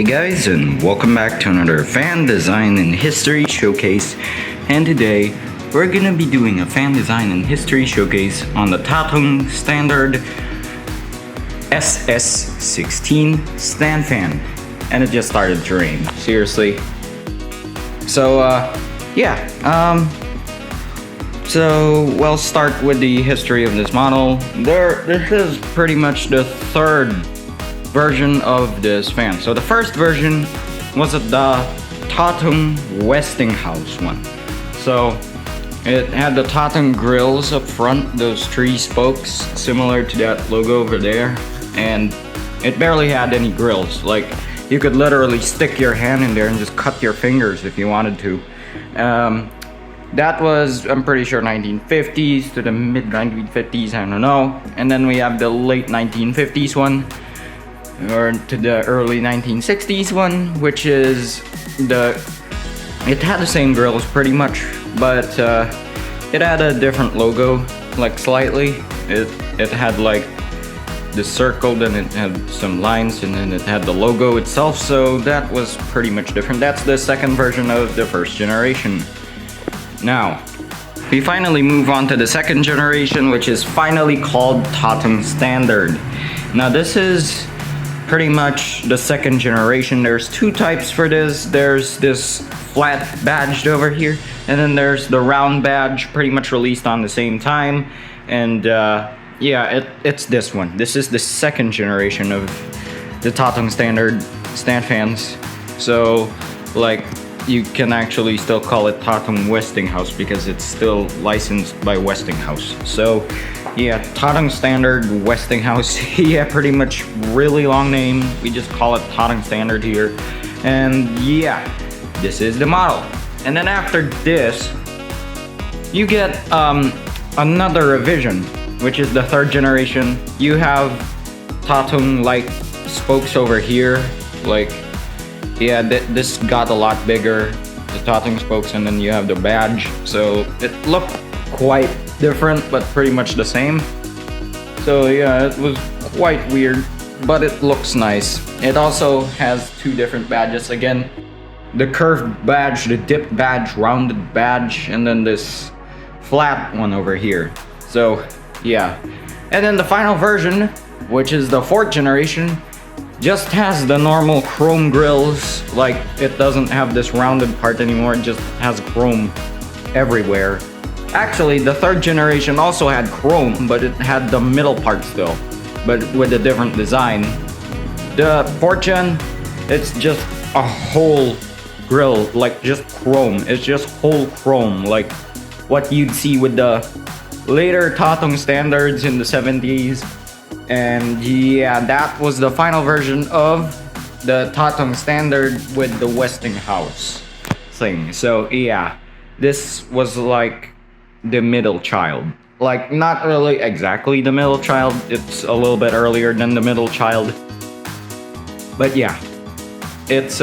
Hey guys, and welcome back to another fan design and history showcase. And today we're gonna be doing a fan design and history showcase on the Tatung-Standard SS-16 Stand fan. And it just started to rain, seriously. So we'll start with the history of this model. This is pretty much the third version of this fan. So the first version was the Tatung Westinghouse one. So it had the Tatung grills up front, those three spokes similar to that logo over there, and it barely had any grills. Like, you could literally stick your hand in there and just cut your fingers if you wanted to. That was, I'm pretty sure, 1950s to the mid 1950s, I don't know. And then we have the late 1950s one, or to the early 1960s one, which is it had the same grills pretty much, but it had a different logo, like slightly. It had like the circle, then it had some lines, and then it had the logo itself, so that was pretty much different. That's the second version of the first generation. Now, we finally move on to the second generation, which is finally called Tatung-Standard. Now this is pretty much the second generation. There's two types for this. There's this flat badged over here, and then there's the round badge, pretty much released on the same time. And yeah, it's this one. This is the second generation of the Tatung-Standard stand fans. So, like, you can actually still call it Tatung Westinghouse because it's still licensed by Westinghouse. So yeah, Tatung-Standard Westinghouse. Yeah, pretty much really long name. We just call it Tatung-Standard here. And yeah, this is the model. And then after this, you get another revision, which is the third generation. You have Tatung like spokes over here. Like, yeah, this got a lot bigger, the Tatung spokes, and then you have the badge. So it looked quite different, but pretty much the same. So yeah, it was quite weird, but it looks nice. It also has two different badges. Again, the curved badge, the dipped badge, rounded badge, and then this flat one over here. So yeah. And then the final version, which is the fourth generation, just has the normal chrome grills. Like, it doesn't have this rounded part anymore, it just has chrome everywhere. Actually, the third generation also had chrome, but it had the middle part still, but with a different design. The fourth gen, it's just a whole grill, like just chrome. It's just whole chrome, like what you'd see with the later Tatung standards in the 70s. And yeah, that was the final version of the Tatung Standard with the Westinghouse thing. So yeah, this was like the middle child. Like, not really exactly the middle child, it's a little bit earlier than the middle child. But yeah, it's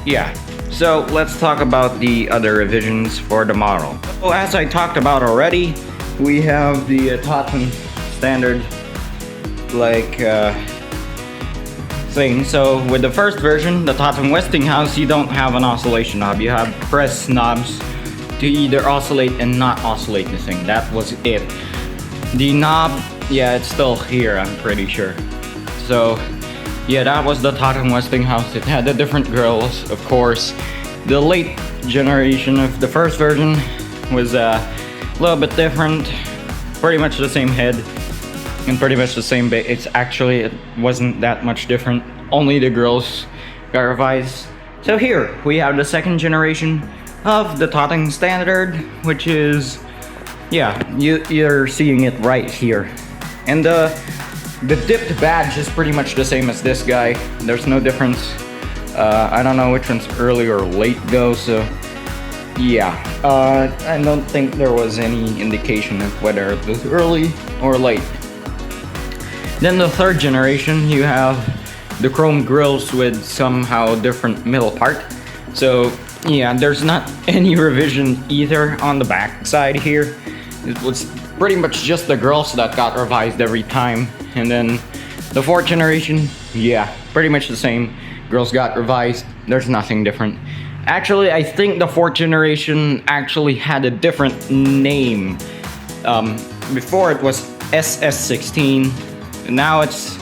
yeah. So let's talk about the other revisions for the model. So as I talked about already, we have the Tatung Standard like thing. So with the first version, the Tatung Westinghouse, you don't have an oscillation knob. You have press knobs to either oscillate and not oscillate the thing. That was it. The knob, yeah, it's still here, I'm pretty sure. So yeah, that was the Tatung Westinghouse. It had the different grills, of course. The late generation of the first version was a little bit different. Pretty much the same head and pretty much the same base. It wasn't that much different. Only the grills got revised. So here we have the second generation of the Tatung Standard, which is, yeah, you're seeing it right here. And the dipped badge is pretty much the same as this guy. There's no difference. I don't know which one's early or late though, so yeah, I don't think there was any indication of whether it was early or late. Then the third generation, you have the chrome grills with somehow different middle part. So yeah, there's not any revision either on the back side here. It was pretty much just the grills that got revised every time. And then The fourth generation, yeah, pretty much the same. Grills got revised. There's nothing different. Actually, I think the fourth generation actually had a different name. Before it was SS-16. Now it's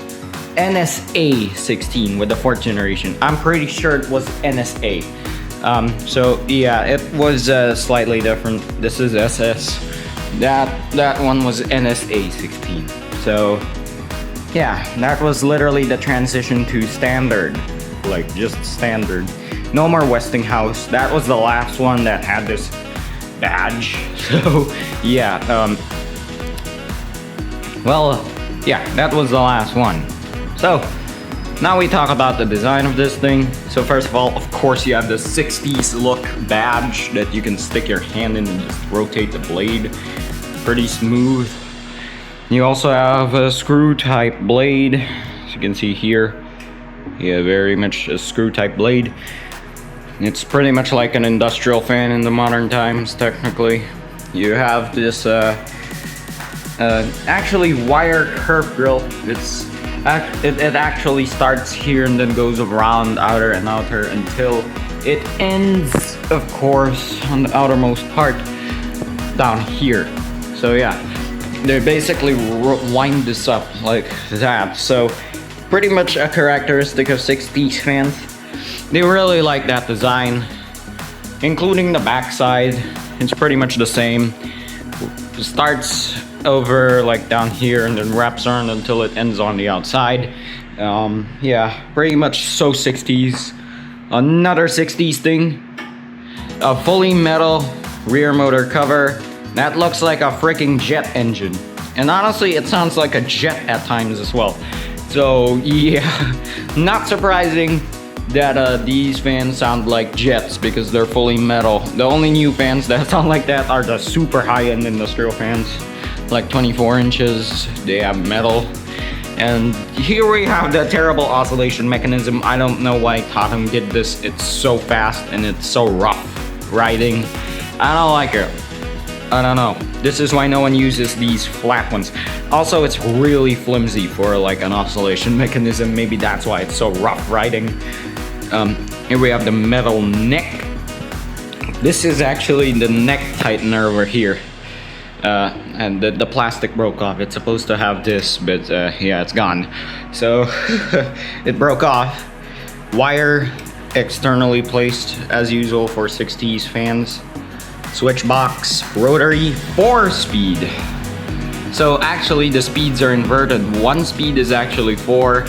NSA 16 with the fourth generation. I'm pretty sure it was NSA. So yeah, it was slightly different. This is SS. That one was NSA 16. So yeah, that was literally the transition to standard, like just standard. No more Westinghouse. That was the last one that had this badge. So yeah, well, yeah, that was the last one. So now we talk about the design of this thing. So first of all, of course, you have the 60s look badge that you can stick your hand in and just rotate the blade. Pretty smooth. You also have a screw type blade, as you can see here. Yeah, very much a screw type blade. It's pretty much like an industrial fan in the modern times, technically. You have this actually wire curve grill. It actually starts here and then goes around outer and outer until it ends, of course, on the outermost part down here. So yeah, they basically wind this up like that. So pretty much a characteristic of 60s fans. They really like that design, including the backside. It's pretty much the same. It starts over like down here and then wraps around until it ends on the outside. Yeah, pretty much so 60s. Another 60s thing, a fully metal rear motor cover that looks like a freaking jet engine, and honestly it sounds like a jet at times as well. So yeah, not surprising that these fans sound like jets because they're fully metal. The only new fans that sound like that are the super high-end industrial fans, like 24 inches. They have metal. And here we have the terrible oscillation mechanism. I don't know why Tatung did this. It's so fast and it's so rough riding. I don't like it. I don't know. This is why no one uses these flat ones. Also, it's really flimsy for like an oscillation mechanism. Maybe that's why it's so rough riding. Here we have the metal neck. This is actually the neck tightener over here. And the plastic broke off. It's supposed to have this, but yeah, it's gone. So it broke off. Wire externally placed as usual for 60s fans. Switch box, rotary, 4-speed. So actually the speeds are inverted. One speed is actually 4.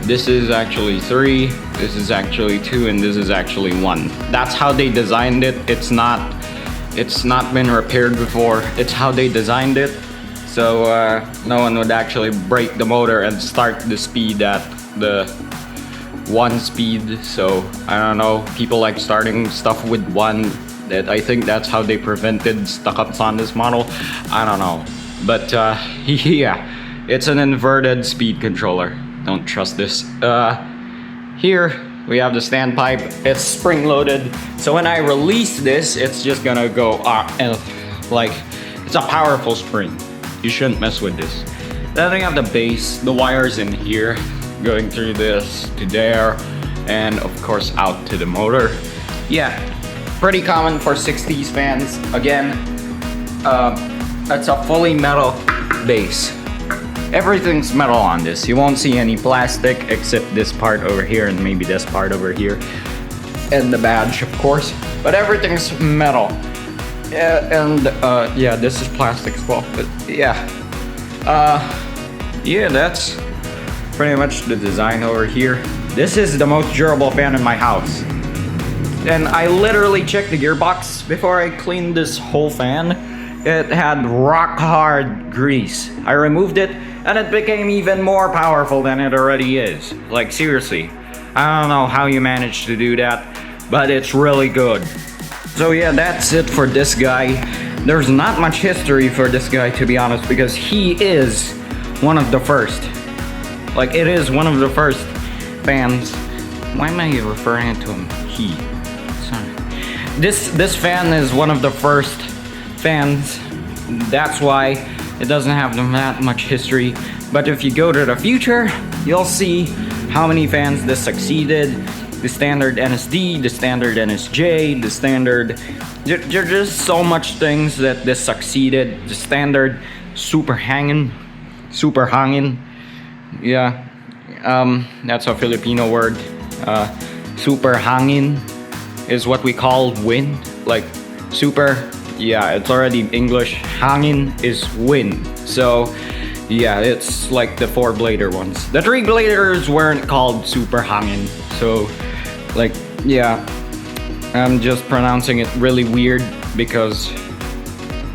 This is actually 3. This is actually 2, and this is actually 1. That's how they designed it. It's not been repaired before. It's how they designed it, so no one would actually break the motor and start the speed at the 1 speed. So I don't know, people like starting stuff with 1. That I think that's how they prevented stuck-ups on this model. I don't know, but yeah, it's an inverted speed controller. Don't trust this. Here we have the standpipe. It's spring-loaded, so when I release this, it's just gonna go and like, it's a powerful spring. You shouldn't mess with this. Then we have the base, the wires in here, going through this to there, and of course out to the motor. Yeah, pretty common for 60s fans. Again, it's a fully metal base. Everything's metal on this. You won't see any plastic except this part over here and maybe this part over here. And the badge, of course. But everything's metal. Yeah, this is plastic as well. But yeah. Yeah, that's pretty much the design over here. This is the most durable fan in my house. And I literally checked the gearbox before I cleaned this whole fan. It had rock hard grease. I removed it and it became even more powerful than it already is. Like seriously, I don't know how you managed to do that, but it's really good. So yeah, that's it for this guy. There's not much history for this guy, to be honest, because he is one of the first. Like, it is one of the first fans. Why am I referring to him? He. Sorry. This fan is one of the first fans. That's why it doesn't have that much history. But if you go to the future, you'll see how many fans this succeeded. The standard NSD, the standard NSJ, the standard... There's just so much things that this succeeded. The standard super hangin. Yeah, that's a Filipino word. Super hangin is what we call wind. Like super, yeah, it's already English. Hangin is wind. So yeah, it's like the 4-blader ones. The 3-bladers weren't called super hangin. So like, yeah, I'm just pronouncing it really weird because,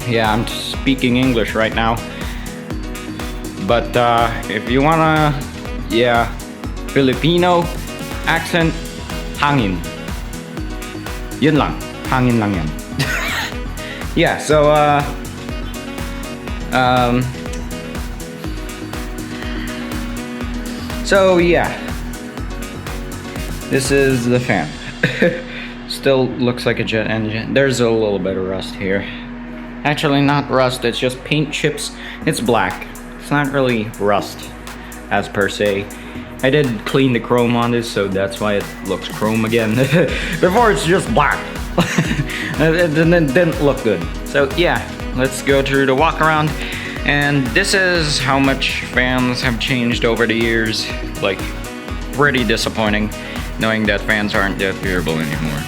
yeah, I'm speaking English right now. But if you wanna, yeah, Filipino accent, hangin. Yun lang, hangin lang yan. Yeah, so so yeah, this is the fan. Still looks like a jet engine. There's a little bit of rust here. Actually, not rust, it's just paint chips. It's black. It's not really rust as per se. I did clean the chrome on this, so that's why it looks chrome again. Before it's just black. It didn't look good. So yeah, let's go through the walk around. And this is how much fans have changed over the years. Like, pretty disappointing knowing that fans aren't that durable anymore.